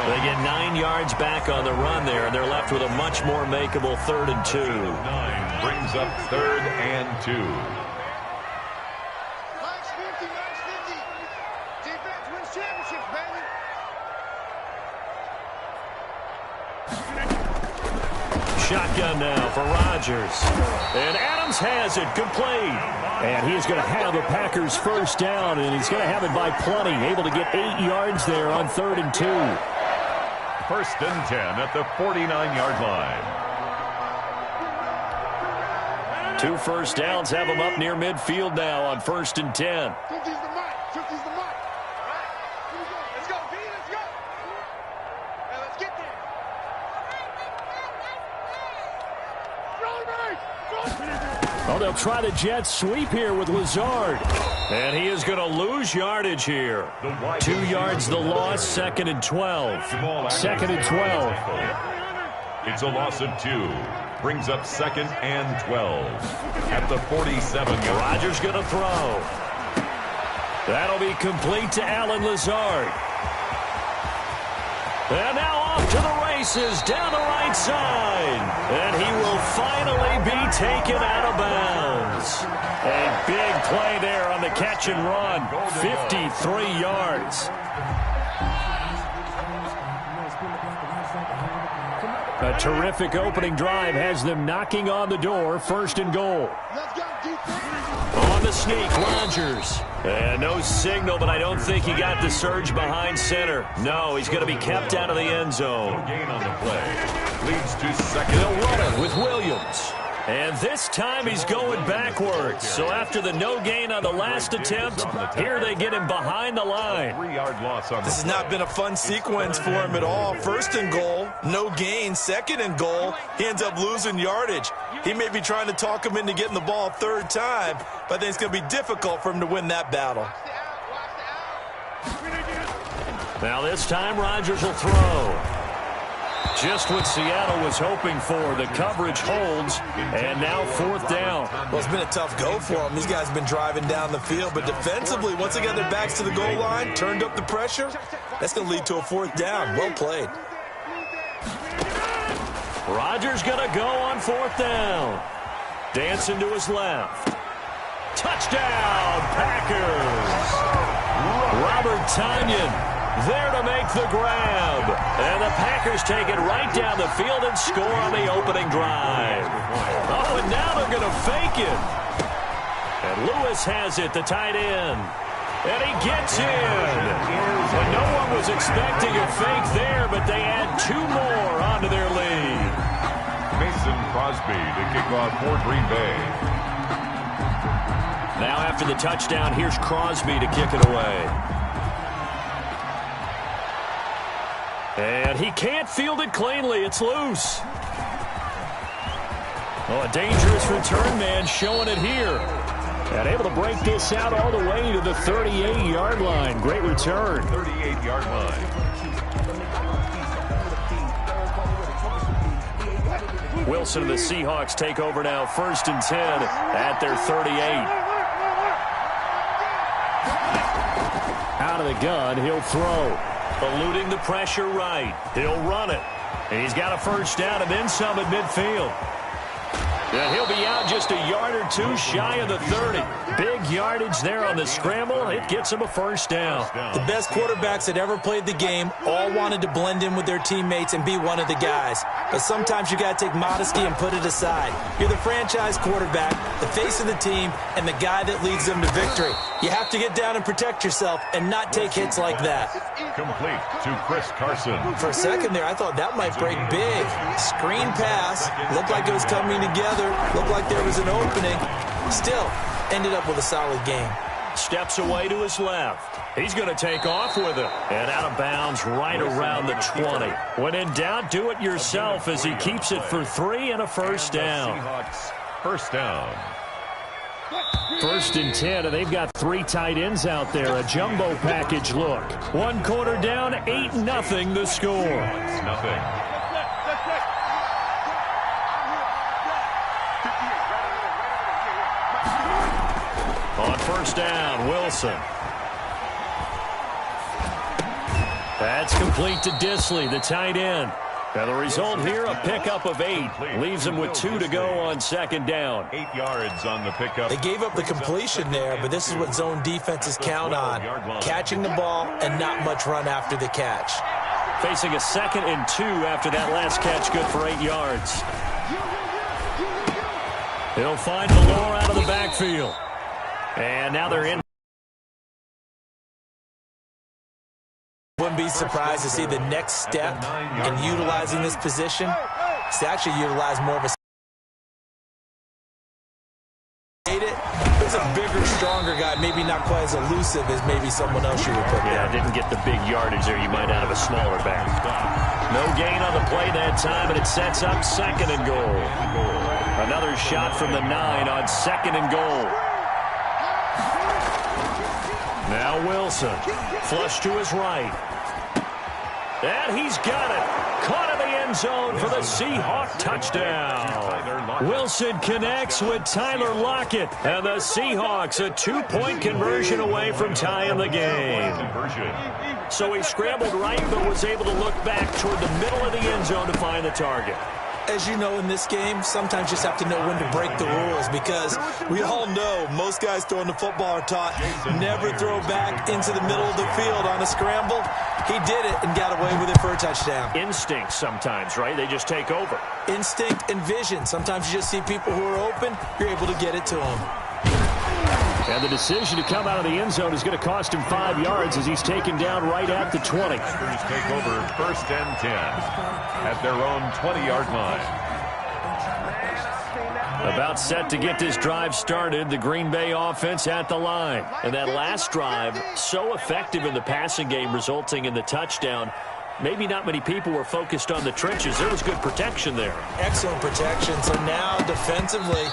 They get 9 yards back on the run there, and they're left with a much more makeable 3rd and 2. 9 brings up 3rd and 2. Defense wins championships, baby. Shotgun now for Rodgers. And Adams has it complete. And he's going to have the Packers first down, and he's going to have it by plenty. Able to get 8 yards there on 3rd and 2. 1st and 10 at the 49-yard line. 2 first downs have them up near midfield now on 1st and 10. Oh, they'll try the jet sweep here with Lazard. And he is going to lose yardage here. 2 yards the loss, 2nd and 12. 2nd and 12. It's a loss of 2. Brings up 2nd and 12. At the 47. Rodgers going to throw. That'll be complete to Alan Lazard. And now off to the races down the right side. And he will finally be taken out of bounds. A big play there on the catch and run. 53 yards. A terrific opening drive has them knocking on the door. 1st and goal. On the sneak, Rodgers. And no signal, but I don't think he got the surge behind center. No, he's going to be kept out of the end zone. No gain on the play. Leads to 2nd. They'll run it with Williams. And this time he's going backwards. So after the no gain on the last attempt, here they get him behind the line. 3-yard loss on this has not been a fun sequence for him at all. 1st and goal, no gain. 2nd and goal, he ends up losing yardage. He may be trying to talk him into getting the ball 3rd time, but I think it's going to be difficult for him to win that battle. Now this time Rodgers will throw. Just what Seattle was hoping for. The coverage holds, and now 4th down. Well, it's been a tough go for them. These guys have been driving down the field, but defensively, once they got their backs to the goal line, turned up the pressure, that's going to lead to a 4th down. Well played. Rodgers going to go on 4th down. Dancing to his left. Touchdown, Packers. Robert Tonyan there to make the grab. And the Packers take it right down the field and score on the opening drive. Oh, and now they're going to fake it. And Lewis has it, the tight end. And he gets in. And no one was expecting a fake there, but they add 2 more onto their lead. Mason Crosby to kick off for Green Bay. Now after the touchdown, here's Crosby to kick it away. And he can't field it cleanly. It's loose. Oh, a dangerous return man showing it here. And able to break this out all the way to the 38-yard line. Great return. 38-yard line. Wilson and the Seahawks take over now. 1st and 10 at their 38. Out of the gun, he'll throw. Eluding the pressure right. He'll run it. And he's got a 1st down and then some at midfield. And he'll be out just a yard or 2 shy of the 30. Big yardage there on the scramble. It gets him a 1st down. The best quarterbacks that ever played the game all wanted to blend in with their teammates and be one of the guys. But sometimes you got to take modesty and put it aside. You're the franchise quarterback, the face of the team, and the guy that leads them to victory. You have to get down and protect yourself and not take hits like that. Complete to Chris Carson. For a second there, I thought that might break big. Screen pass. Looked like it was coming together. Looked like there was an opening. Still, ended up with a solid game. Steps away to his left. He's going to take off with it. And out of bounds right around the 20. When in doubt, do it yourself as he keeps it for 3 and a 1st down. Seahawks, 1st down. 1st and 10, and they've got 3 tight ends out there. A jumbo package look. 1 quarter down, 8-0 the score. It's nothing. On 1st down, Wilson. That's complete to Disley, the tight end. Now the result here, a pickup of 8. Leaves him with 2 to go on second down. 8 yards on the pickup. They gave up the completion there, but this is what zone defenses count on. Catching the ball and not much run after the catch. Facing a 2nd and 2 after that last catch, good for 8 yards. He'll find Valor out of the backfield. And now they're in. Wouldn't be surprised to see the next step in utilizing this position. It's to actually utilize more of a it's a bigger, stronger guy, maybe not quite as elusive as maybe someone else you would put there. Yeah, didn't get the big yardage there you might out of a smaller back. No gain on the play that time, and it sets up 2nd and goal. Another shot from the 9 on 2nd and goal. Now Wilson, flush to his right. And he's got it. Caught in the end zone for the Seahawk touchdown. Wilson connects with Tyler Lockett. And the Seahawks a 2-point conversion away from tying the game. So he scrambled right, but was able to look back toward the middle of the end zone to find the target. As you know, in this game, sometimes you just have to know when to break the rules, because we all know most guys throwing the football are taught never throw back into the middle of the field on a scramble. He did it and got away with it for a touchdown. Instinct sometimes, right? They just take over. Instinct and vision. Sometimes you just see people who are open, you're able to get it to them. And the decision to come out of the end zone is going to cost him 5 yards as he's taken down right at the 20. Packers take over 1st and 10 at their own 20-yard line. About set to get this drive started, the Green Bay offense at the line. And that last drive, so effective in the passing game, resulting in the touchdown. Maybe not many people were focused on the trenches. There was good protection there. Excellent protection. So now defensively,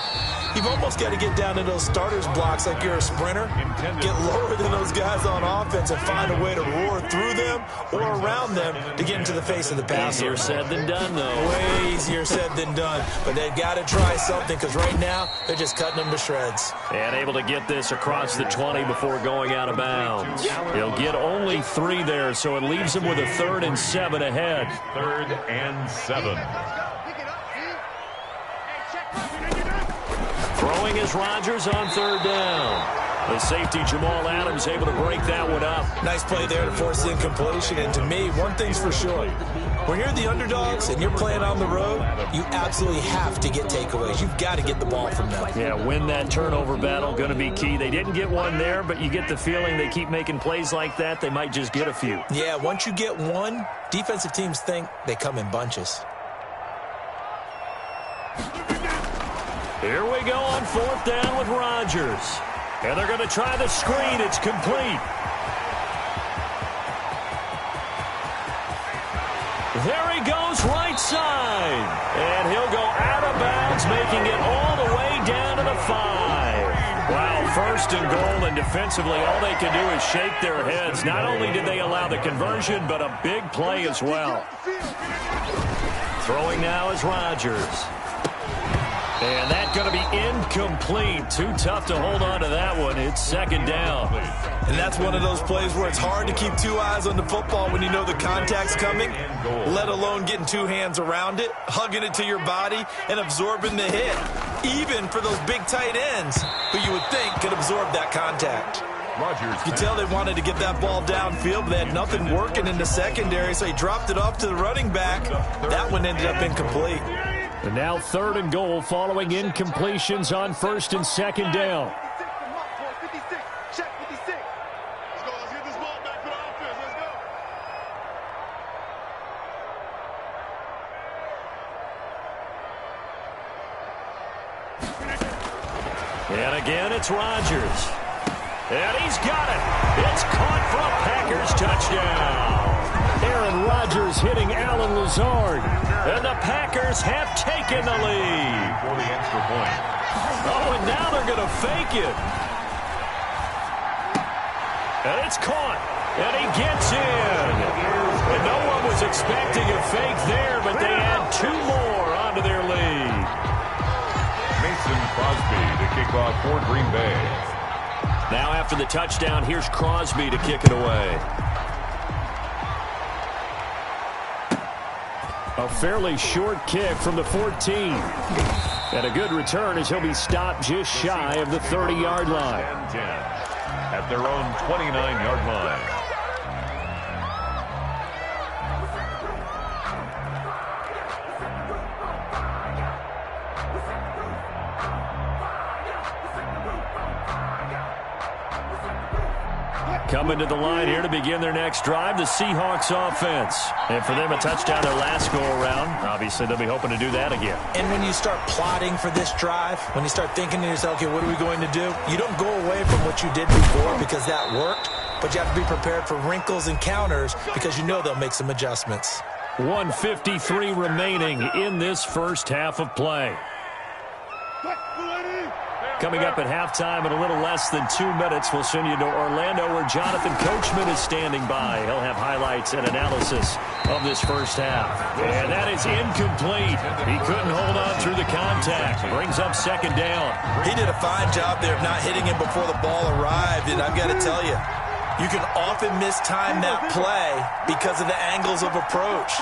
you've almost got to get down to those starters blocks like you're a sprinter. Get lower than those guys on offense and find a way to roar through them or around them to get into the face of the passer. Easier said than done, though. Way easier said than done. But they've got to try something, because right now they're just cutting them to shreds. And able to get this across the 20 before going out of bounds. He'll get only 3 there, so it leaves him with a 3rd and 7 ahead. 3rd and 7. Throwing is Rodgers on 3rd down. The safety, Jamal Adams, able to break that one up. Nice play there to force the incompletion. And to me, one thing's for sure. When you're the underdogs and you're playing on the road, you absolutely have to get takeaways. You've got to get the ball from them. Yeah, win that turnover battle, going to be key. They didn't get one there, but you get the feeling they keep making plays like that, they might just get a few. Yeah, once you get one, defensive teams think they come in bunches. Here we go on 4th down with Rodgers. And they're going to try the screen. It's complete. There he goes, right side. And he'll go out of bounds, making it all the way down to the 5. Wow, 1st and goal, and defensively, all they can do is shake their heads. Not only did they allow the conversion, but a big play as well. Throwing now is Rodgers. And that's going to be incomplete. Too tough to hold on to that one. It's 2nd down. And that's one of those plays where it's hard to keep 2 eyes on the football when you know the contact's coming, let alone getting 2 hands around it, hugging it to your body, and absorbing the hit. Even for those big tight ends who you would think could absorb that contact. You could tell they wanted to get that ball downfield, but they had nothing working in the secondary, so he dropped it off to the running back. That one ended up incomplete. And now 3rd and goal following incompletions on 1st and 2nd down. And again, it's Rodgers. And he's got it. It's caught for a Packers touchdown. Aaron Rodgers hitting Alan Lazard. And the Packers have taken the lead. For the extra point. Oh, and now they're going to fake it. And it's caught. And he gets in. And no one was expecting a fake there, but they add 2 more onto their lead. Mason Crosby to kick off for Green Bay. Now after the touchdown, here's Crosby to kick it away. A fairly short kick from the 14. And a good return as he'll be stopped just shy of the 30-yard line. 10 at their own 29-yard line. Coming to the line here to begin their next drive, the Seahawks offense. And for them, a touchdown their last go-around. Obviously, they'll be hoping to do that again. And when you start plotting for this drive, when you start thinking to yourself, okay, what are we going to do? You don't go away from what you did before because that worked, but you have to be prepared for wrinkles and counters because you know they'll make some adjustments. 1:53 remaining in this first half of play. Coming up at halftime in a little less than 2 minutes, we'll send you to Orlando where Jonathan Coachman is standing by. He'll have highlights and analysis of this first half. And that is incomplete. He couldn't hold on through the contact. Brings up second down. He did a fine job there of not hitting him before the ball arrived, and I've got to tell you, you can often mistime that play because of the angles of approach.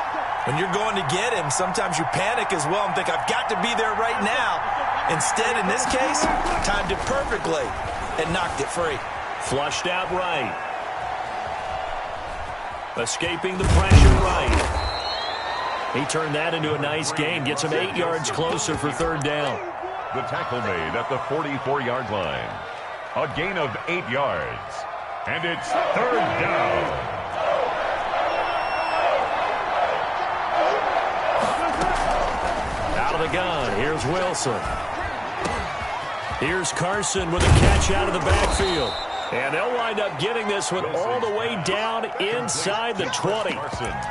When you're going to get him, sometimes you panic as well and think, I've got to be there right now. Instead, in this case, timed it perfectly and knocked it free. Flushed out right. Escaping the pressure right. He turned that into a nice gain. Gets him 8 yards closer for third down. The tackle made at the 44-yard line. A gain of 8 yards. And it's third down. Out of the gun, here's Wilson. Here's Carson with a catch out of the backfield. And they'll wind up getting this one all the way down inside the 20.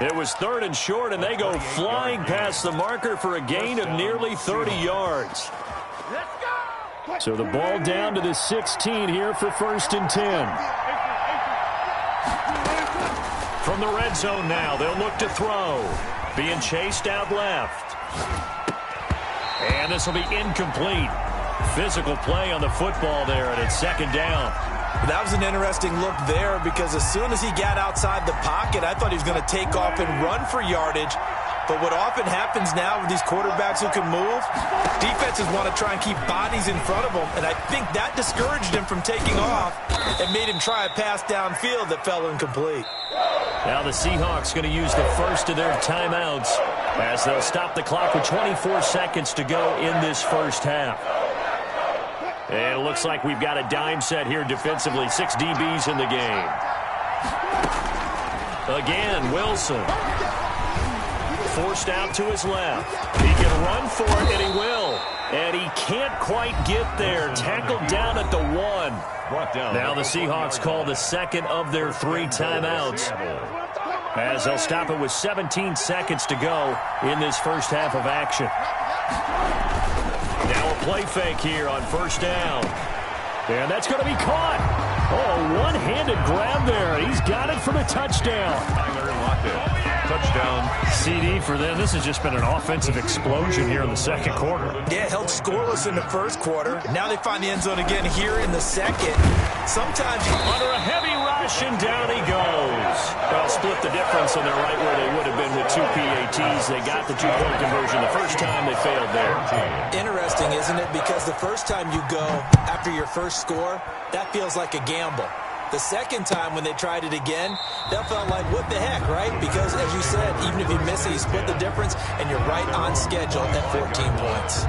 It was third and short, and they go flying past the marker for a gain of nearly 30 yards. So the ball down to the 16 here for 1st and 10. From the red zone now, they'll look to throw. Being chased out left. And this will be incomplete. Physical play on the football there, and it's second down. That was an interesting look there because as soon as he got outside the pocket, I thought he was going to take off and run for yardage. But what often happens now with these quarterbacks who can move, defenses want to try and keep bodies in front of them, and I think that discouraged him from taking off and made him try a pass downfield that fell incomplete. Now the Seahawks going to use the first of their timeouts as they'll stop the clock with 24 seconds to go in this first half. And it looks like we've got a dime set here defensively. 6 DBs in the game. Again, Wilson. Forced out to his left. He can run for it, and he will. And he can't quite get there. Tackled down at the 1. Now the Seahawks call the second of their 3 timeouts as they'll stop it with 17 seconds to go in this first half of action. Now a play fake here on first down. And that's going to be caught. Oh, one-handed grab there. He's got it for the touchdown. Touchdown. CD for them. This has just been an offensive explosion here in the second quarter. Yeah, held scoreless in the first quarter. Now they find the end zone again here in the second. Sometimes under a heavy rush, and down he goes. Well, split the difference, and they're right where they would have been with 2 PATs. They got the 2-point conversion the first time. They failed there. Interesting, isn't it? Because the first time you go after your first score, that feels like a gamble. The second time when they tried it again, that felt like, what the heck, right? Because, as you said, even if you miss it, you split the difference, and you're right on schedule at 14 points.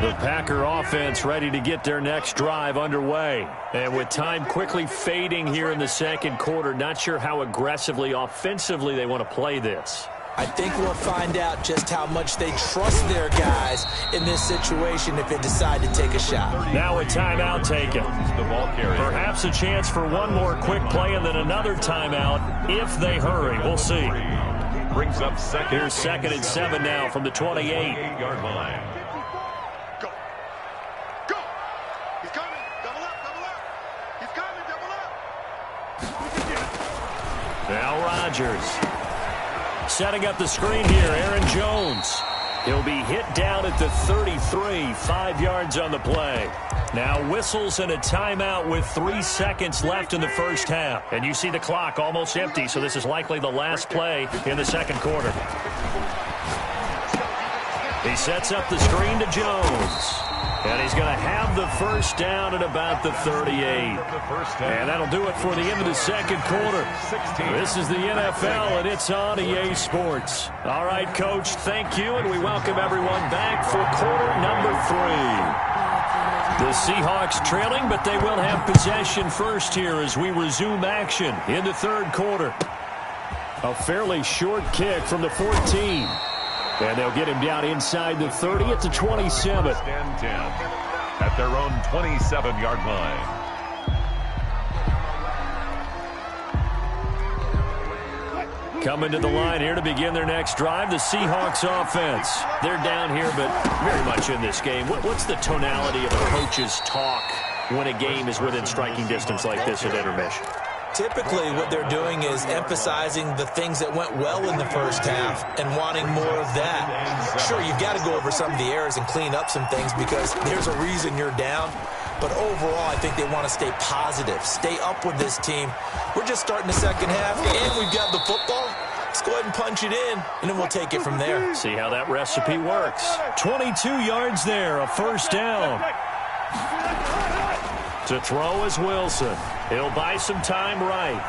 The Packer offense ready to get their next drive underway. And with time quickly fading here in the second quarter, not sure how aggressively, offensively they want to play this. I think we'll find out just how much they trust their guys in this situation if they decide to take a shot. Now a timeout taken. Perhaps a chance for one more quick play and then another timeout if they hurry. We'll see. Brings up second. Here's 2nd and 7 now from the 28-yard line. Go. Go. He's coming. Double up. Double up. He's coming. Double up. Now Rodgers. Setting up the screen here, Aaron Jones. He'll be hit down at the 33, 5 yards on the play. Now whistles and a timeout with 3 seconds left in the first half. And you see the clock almost empty, so this is likely the last play in the second quarter. He sets up the screen to Jones. And he's going to have the first down at about the 38. And that'll do it for the end of the second quarter. This is the NFL, and it's on EA Sports. All right, Coach, thank you, and we welcome everyone back for quarter number 3. The Seahawks trailing, but they will have possession first here as we resume action in the third quarter. A fairly short kick from the 14. And they'll get him down inside the 30 at the 27. And 10 at their own 27-yard line. Coming to the line here to begin their next drive, the Seahawks offense. They're down here, but very much in this game. What's the tonality of a coach's talk when a game is within striking distance like this at intermission? Typically, what they're doing is emphasizing the things that went well in the first half and wanting more of that. Sure, you've got to go over some of the errors and clean up some things because there's a reason you're down. But overall, I think they want to stay positive, stay up with this team. We're just starting the second half, and we've got the football. Let's go ahead and punch it in, and then we'll take it from there. See how that recipe works. 22 yards there, a first down. To throw is Wilson. He'll buy some time right.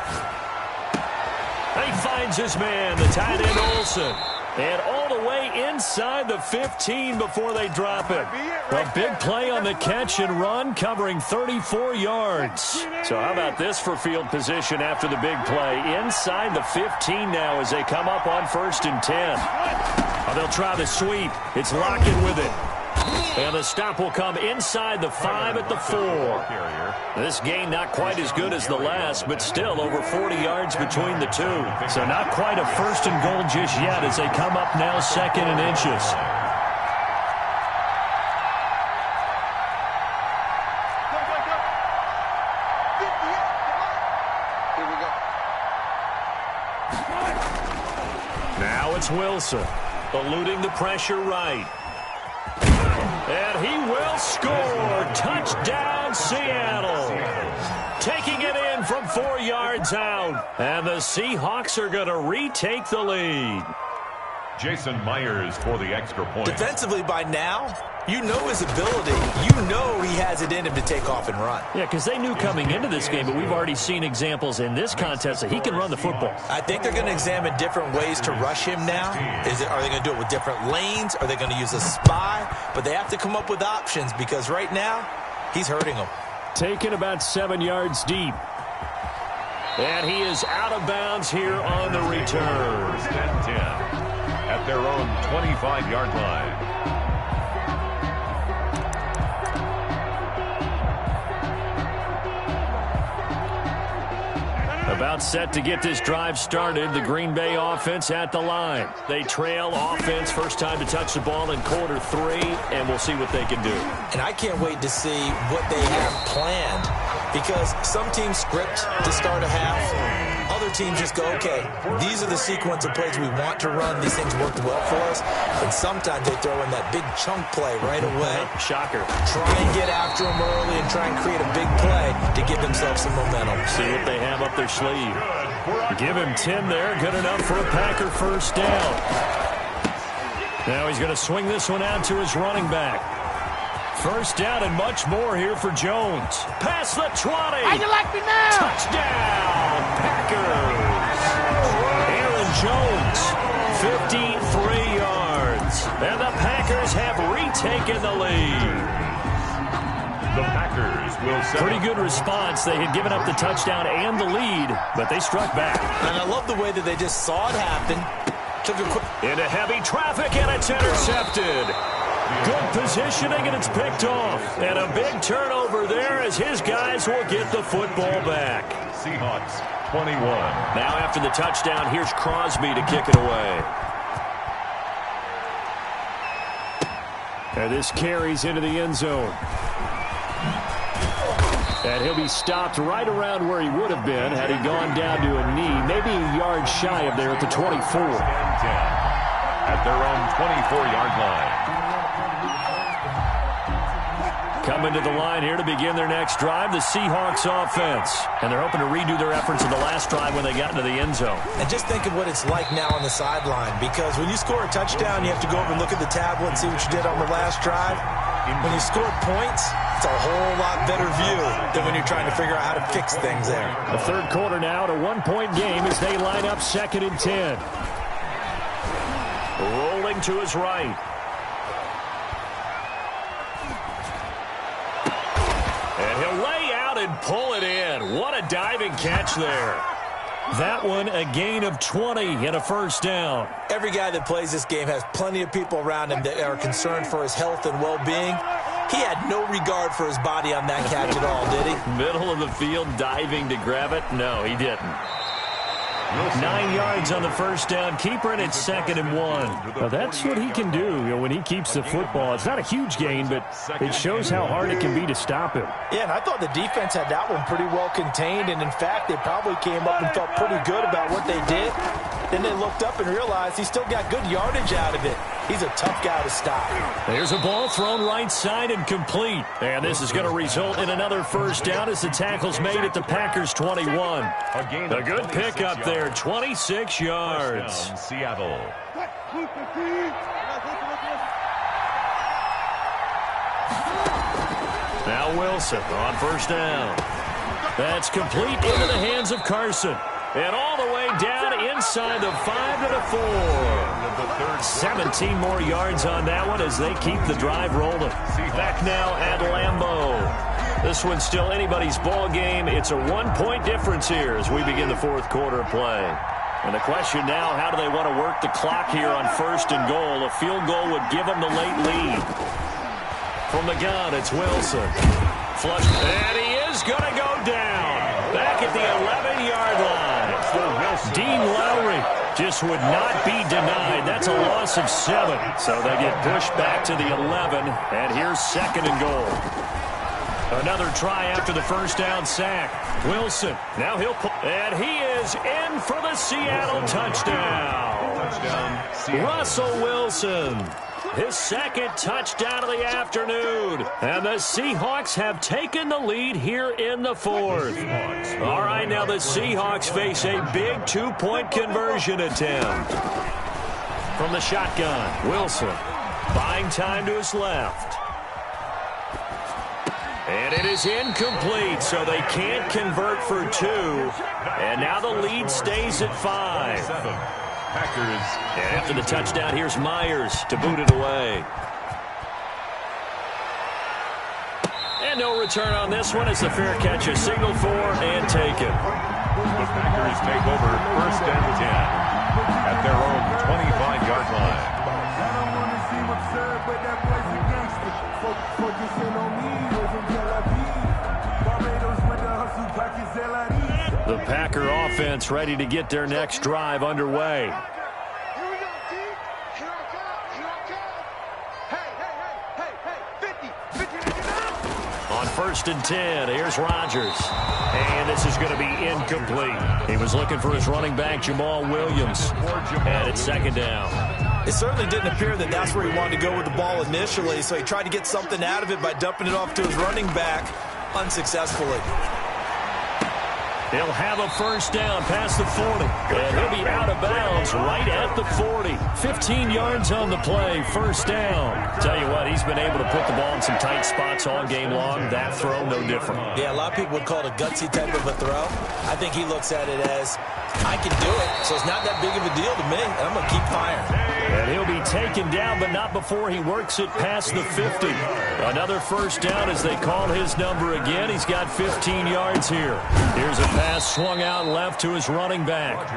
He finds his man, the tight end Olsen. And all the way inside the 15 before they drop him. A big play on the catch and run, covering 34 yards. So how about this for field position after the big play? Inside the 15 now as they come up on 1st and 10. Oh, they'll try the sweep. It's Lockett with it. And the stop will come inside the 5 at the 4. This gain not quite as good as the last, but still over 40 yards between the two. So not quite a 1st and goal just yet as they come up now 2nd and inches. Now it's Wilson, eluding the pressure right. And he will score. Touchdown, Seattle. Taking it in from 4 yards out. And the Seahawks are going to retake the lead. Jason Myers for the extra point. Defensively by now, you know his ability. You know he has it in him to take off and run. Yeah, because they knew coming into this game, but we've already seen examples in this contest that he can run the football. I think they're going to examine different ways to rush him now. Are they going to do it with different lanes? Are they going to use a spy? But they have to come up with options because right now, he's hurting them. Taken about 7 yards deep. And he is out of bounds here on the return. 10 at their own 25-yard line. About set to get this drive started. The Green Bay offense at the line. They trail offense. First time to touch the ball in quarter 3, and we'll see what they can do. And I can't wait to see what they have planned because some teams script to start a half. Other teams just go, okay, these are the sequence of plays we want to run. These things worked well for us. And sometimes they throw in that big chunk play right away. Shocker. Try and get after them early and try and create a big play to give themselves some momentum. See what they have up their sleeve. Give him 10 there. Good enough for a Packer first down. Now he's going to swing this one out to his running back. First down and much more here for Jones. Past the 20. How you like me now? Touchdown, Packers. Aaron Jones, 53 yards. And the Packers have retaken the lead. The Packers will set Pretty good response. They had given up the touchdown and the lead, but they struck back. And I love the way that they just saw it happen. Took a quick Into heavy traffic, and it's intercepted. Good positioning, and it's picked off. And a big turnover there as his guys will get the football back. Seahawks 21. Now after the touchdown, here's Crosby to kick it away. And this carries into the end zone. And he'll be stopped right around where he would have been had he gone down to a knee, maybe a yard shy of there at the 24. At at their own 24-yard line. Coming to the line here to begin their next drive, the Seahawks offense. And they're hoping to redo their efforts in the last drive when they got into the end zone. And just think of what it's like now on the sideline, because when you score a touchdown, you have to go over and look at the tablet and see what you did on the last drive. When you score points, it's a whole lot better view than when you're trying to figure out how to fix things there. The third quarter now at a one-point game as they line up 2nd and 10. Rolling to his right. And he'll lay out and pull it in. What a diving catch there. That one a gain of 20 and a first down. Every guy that plays this game has plenty of people around him that are concerned for his health and well-being. He had no regard for his body on that catch at all, did he? Middle of the field, diving to grab it? No, he didn't. 9 yards on the first down. Keeper in at 2nd and 1. Now that's what he can do, when he keeps the football. It's not a huge gain, but it shows how hard it can be to stop him. Yeah, and I thought the defense had that one pretty well contained, and in fact, they probably came up and felt pretty good about what they did. Then they looked up and realized he still got good yardage out of it. He's a tough guy to stop. There's a ball thrown right side and complete. And this is going to result in another first down as the tackle's made at the Packers' 21. A good pickup there, 26 yards. Seattle. Now Wilson on first down. That's complete into the hands of Carson. And all the way down inside the 5 to the 4. 17 more yards on that one as they keep the drive rolling. Back now at Lambeau. This one's still anybody's ball game. It's a 1-point difference here as we begin the fourth quarter of play. And the question now, how do they want to work the clock here on 1st and goal? A field goal would give them the late lead. From the gun, it's Wilson. Flush, and he is going to go down. Back at the 11-yard line. Dean Lowry just would not be denied. That's a loss of 7. So they get pushed back to the 11. And here's 2nd and goal. Another try after the first down sack. Wilson, now he'll pull. And he is in for the Seattle touchdown. Russell Wilson. His 2nd touchdown of the afternoon. And the Seahawks have taken the lead here in the 4th. All right, now the Seahawks face a big 2-point conversion attempt. From the shotgun, Wilson buying time to his left. And it is incomplete, so they can't convert for 2. And now the lead stays at 5. Packers. And after the touchdown, here's Myers to boot it away. And no return on this one as the fair catch is signaled for and taken. The Packers take over 1st and 10 at their own 25-yard line. I don't want to seem absurd, but that boy's a gangster. Focusing on me, Barbados with the hustle, pockets LID. The Packer offense ready to get their next drive underway. Here we go, D. Here I come. Hey, 50. On 1st and 10, here's Rodgers. And this is going to be incomplete. He was looking for his running back, Jamal Williams. And it's 2nd down. It certainly didn't appear that that's where he wanted to go with the ball initially, so he tried to get something out of it by dumping it off to his running back unsuccessfully. He'll have a first down past the 40. And he'll be out of bounds right at the 40. 15 yards on the play, first down. Tell you what, he's been able to put the ball in some tight spots all game long. That throw, no different. Yeah, a lot of people would call it a gutsy type of a throw. I think he looks at it as, I can do it, so it's not that big of a deal to me, and I'm going to keep firing. And he'll be taken down, but not before he works it past the 50. Another first down as they call his number again. He's got 15 yards here. Here's a pass swung out left to his running back.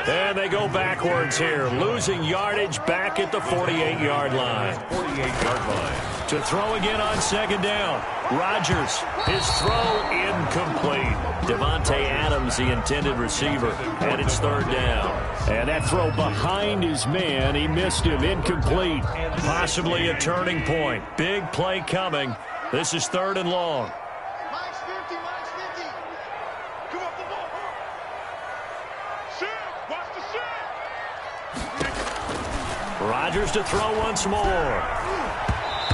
And they go backwards here, losing yardage back at the 48-yard line. 48-yard line. To throw again on 2nd down. Rodgers, his throw incomplete. Devontae Adams, the intended receiver, and it's 3rd down. And that throw behind his man, he missed him, incomplete. Possibly a turning point. Big play coming. This is 3rd and long. Mike's 50. Come up the ball. Shit, watch the shit. Rodgers to throw once more.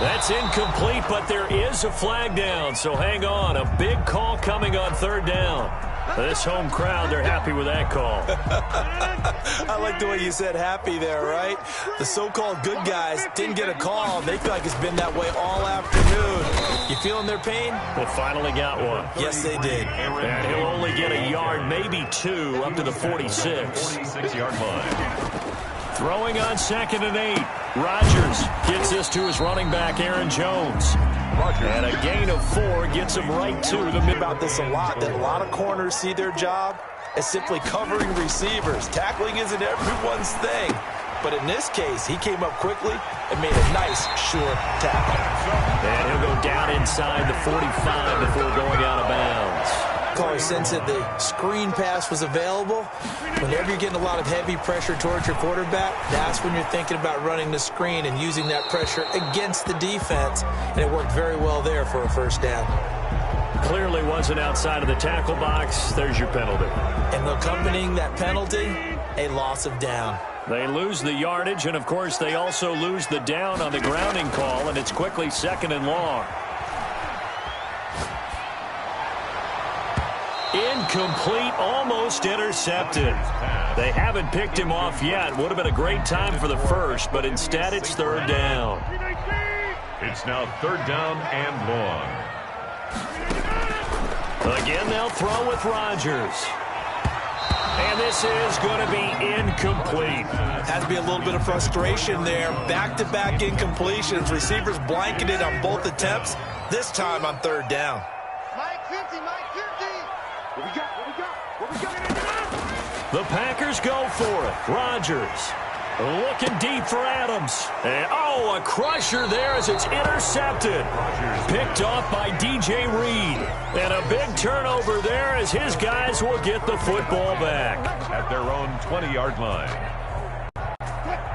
That's incomplete, but there is a flag down, so hang on. A big call coming on third down. This home crowd, they're happy with that call. I like the way you said happy there, right? The so-called good guys didn't get a call. They feel like it's been that way all afternoon. You feeling their pain? They finally got one. Yes, they did. And he'll only get a yard, maybe two, up to the 46. 46-yard line. Throwing on 2nd and 8. Rodgers gets this to his running back, Aaron Jones. And a gain of 4 gets him right to the mid. About this a lot, that a lot of corners see their job as simply covering receivers. Tackling isn't everyone's thing. But in this case, he came up quickly and made a nice, short tackle. And he'll go down inside the 45 before going out of bounds. Caller sense that the screen pass was available. Whenever you're getting a lot of heavy pressure towards your quarterback, that's when you're thinking about running the screen and using that pressure against the defense. And it worked very well there for a first down. Clearly wasn't outside of the tackle box. There's your penalty. And accompanying that penalty, a loss of down. They lose the yardage, and of course they also lose the down on the grounding call, and it's quickly 2nd and long. Incomplete, almost intercepted. They haven't picked him off yet. Would have been a great time for the first, but instead it's third down. It's now 3rd down and long. Again, they'll throw with Rodgers. And this is going to be incomplete. Has to be a little bit of frustration there. Back-to-back incompletions. Receivers blanketed on both attempts. This time on 3rd down. Mike 50, Mike 50. What we got? The Packers go for it. Rodgers looking deep for Adams. And, a crusher there as it's intercepted. Picked off by DJ Reed. And a big turnover there as his guys will get the football back. At their own 20-yard line.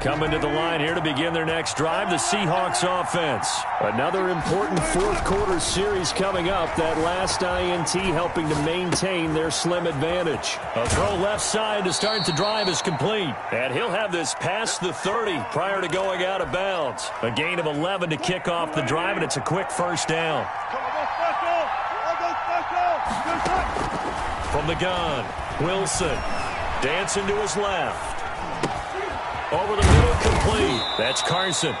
Coming to the line here to begin their next drive, the Seahawks offense. Another important fourth-quarter series coming up. That last INT helping to maintain their slim advantage. A throw left side to start the drive is complete. And he'll have this past the 30 prior to going out of bounds. A gain of 11 to kick off the drive, and it's a quick first down. From the gun, Wilson dancing to his left. Over the middle, complete. That's Carson.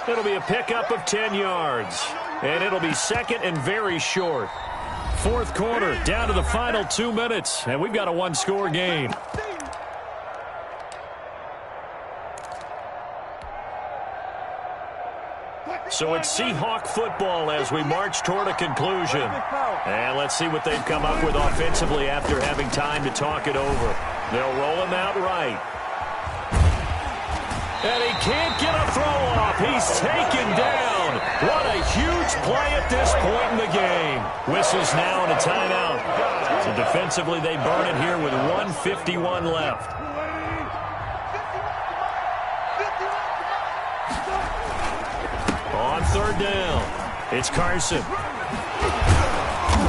It'll be a pickup of 10 yards. And it'll be 2nd and very short. 4th quarter, down to the final 2 minutes. And we've got a one-score game. So it's Seahawk football as we march toward a conclusion. And let's see what they've come up with offensively after having time to talk it over. They'll roll him out right. And he can't get a throw off. He's taken down. What a huge play at this point in the game. Whistles now and a timeout. So defensively, they burn it here with 1:51 left. On 3rd down, it's Carson.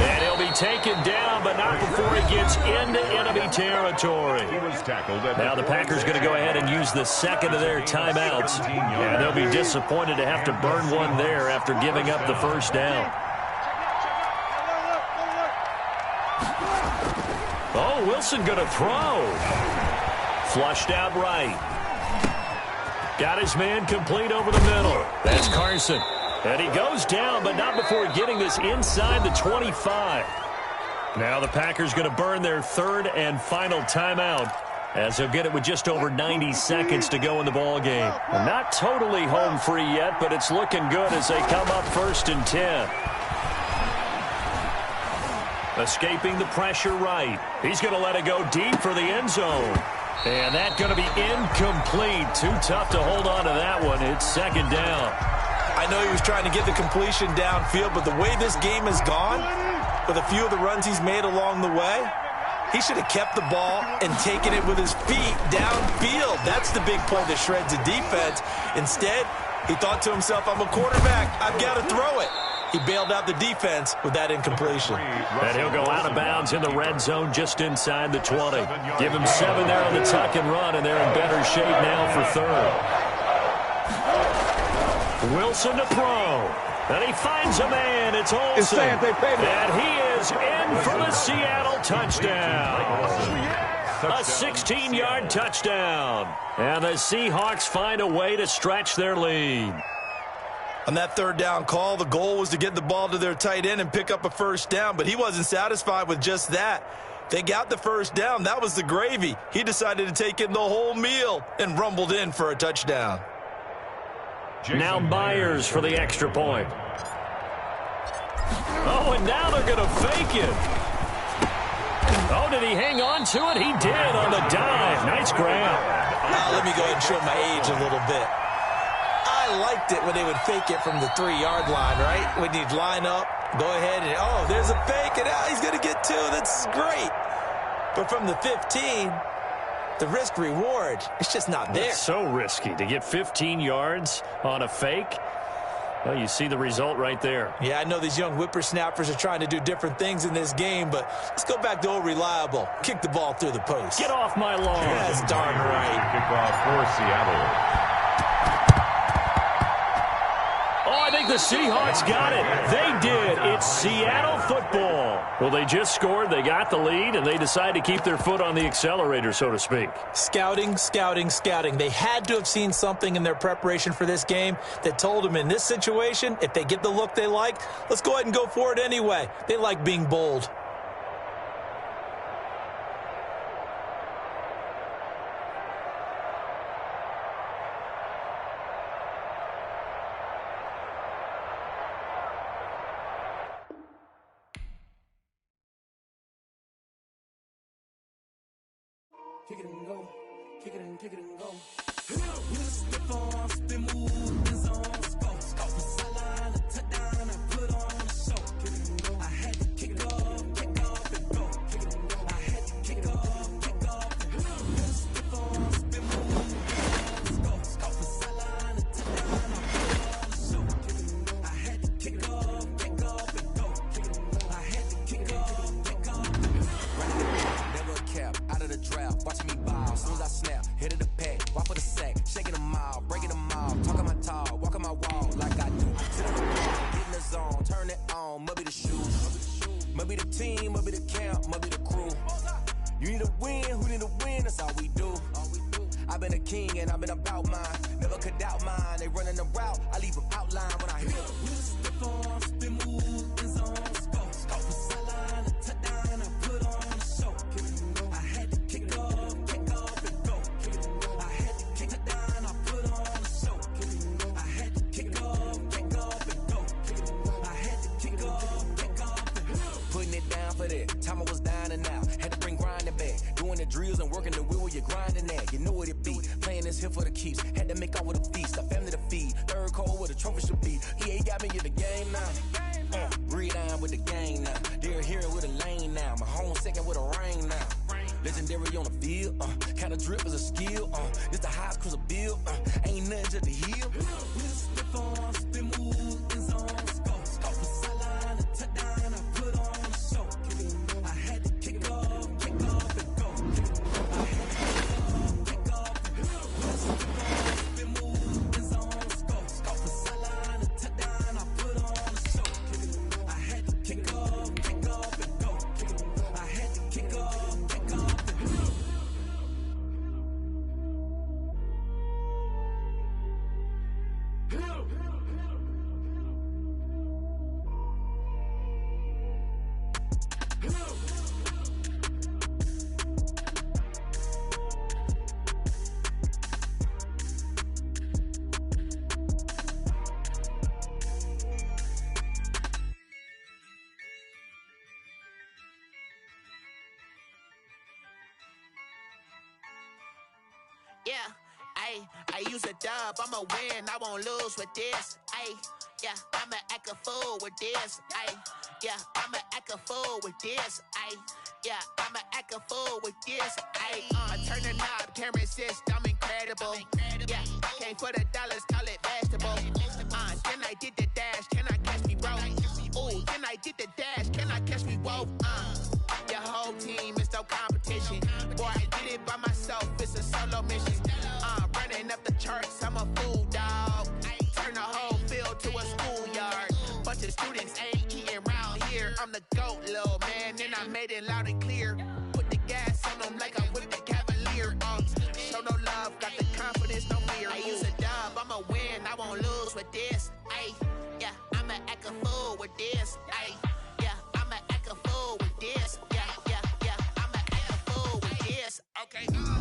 And he'll be taken down, but not before he gets into enemy territory. He was tackled. Now the Packers going to go ahead and use the 2nd of their timeouts. And they'll be disappointed to have to burn one there after giving up the first down. Oh, Wilson going to throw. Flushed out right. Got his man complete over the middle. That's Carson. And he goes down, but not before getting this inside the 25. Now the Packers going to burn their 3rd and final timeout as they'll get it with just over 90 seconds to go in the ball game. Not totally home free yet, but it's looking good as they come up 1st and 10. Escaping the pressure right. He's going to let it go deep for the end zone. And that's going to be incomplete. Too tough to hold on to that one. It's 2nd down. I know he was trying to get the completion downfield, but the way this game has gone, with a few of the runs he's made along the way, he should have kept the ball and taken it with his feet downfield. That's the big play that shreds the defense. Instead, he thought to himself, I'm a quarterback. I've got to throw it. He bailed out the defense with that incompletion. And he'll go out of bounds in the red zone just inside the 20. Give him 7 there on the tuck and run, and they're in better shape now for third. Wilson to throw. And he finds a man. It's Olsen. And he is in for the Seattle touchdown. A 16-yard touchdown. And the Seahawks find a way to stretch their lead. On that third down call, the goal was to get the ball to their tight end and pick up a first down, but he wasn't satisfied with just that. They got the first down. That was the gravy. He decided to take in the whole meal and rumbled in for a touchdown. Now Myers for the extra point. Oh, and now they're going to fake it. Oh, did he hang on to it? He did on the dive. Nice grab. Now let me go ahead and show my age a little bit. I liked it when they would fake it from the 3-yard line, right? When you'd line up, go ahead and, oh, there's a fake, and now he's going to get 2. That's great. But from the 15, the risk-reward, it's just not there. It's so risky to get 15 yards on a fake. Well, you see the result right there. Yeah, I know these young whippersnappers are trying to do different things in this game, but let's go back to old reliable. Kick the ball through the post. Get off my lawn. That's darn right. Kickoff for Seattle. Oh, I think the Seahawks got it. They did. It's Seattle football. Well, they just scored. They got the lead, and they decide to keep their foot on the accelerator, so to speak. Scouting, scouting, scouting. They had to have seen something in their preparation for this game that told them in this situation, if they get the look they like, let's go ahead and go for it anyway. They like being bold. Kick it and go. Kick it and go. With a stiff arm, spin move, in zone, scope. Scope from sideline to touchdown, I put on a show. Kick it and go. I had to kick off and go. Kick it and go. I had to kick off and go. With a stiff arm, spin move, in zone, scope. Scope from sideline to touchdown, I put on a show. Kick it and go. I had to kick off and go. Kick it and go. I had to kick off and go. Never a cap, out of the draft. Watch me ball, soon as I snap, hit of the pack, walk for the sack, shaking them all, breaking them all, talking my tall, walking my wall like I do. Sit on the ground, get in the zone, turn it on, must be the shoes, must be the team, must be the camp, must be the crew. You need a win, who need a win? That's all we do. I've been a king and I've been about mine, never could doubt mine. They running the route, I leave them outline when I hit them. Step on, spin move, in zone, scope, scope from sideline to touchdown, I put on a show. I had to kick off and go. I had to kick it down, I put on a show. I had to kick off and go. I had to kick off and go. Putting it down for that. Time I was down and out. Had to bring grinding back. Doing the drills and working the wheel where you're grinding at. You know what it be. Playing this here for the keeps. Had to make out with a feast. A family to feed. Third cold with a trophy should be. EA got me in the game now. Breathe down with the game now. They're here with a lane now. My home second with a rain now. Legendary on the field, kind of drip is a skill, it's the highest cruiser bill, ain't nothing just to heal. Step on, spin move, in zone, scope, scope from sideline to touchdown, I put on a show. I had to kick off and go. I had to kick off and go. Step on, spin move, in zone, scope, scope from sideline to touchdown, I put on a show. I had to kick off and go. I had to kick off and go. Yeah, I use a dub, I'ma win, I won't lose with this. Yeah, I'ma act a fool with this. Yeah, I'ma act a fool with this. Yeah, I'ma act a fool with this. I turn the knob, can't resist, I'm incredible. Yeah, came for the dollars, call it vegetable. Then I did the dash, can I catch me, bro? Ooh, then I get the dash. Can I catch me both? Your whole team is no competition. Boy, I did it by myself. It's a solo mission. Running up the charts. I'm a fool, dog. Turn the whole field to a schoolyard. Bunch of students ain't eating round here. I'm the GOAT, little man, and I made it loud and clear. Put the gas on them like I'm with the Cavalier. Show no love, got the confidence, no fear. I use a dub, I'ma win, I won't lose with this. Ay, yeah, I'ma act a fool with this. Ay, yeah, I'ma act a fool with this. Yeah, I'ma act a fool with this. Okay.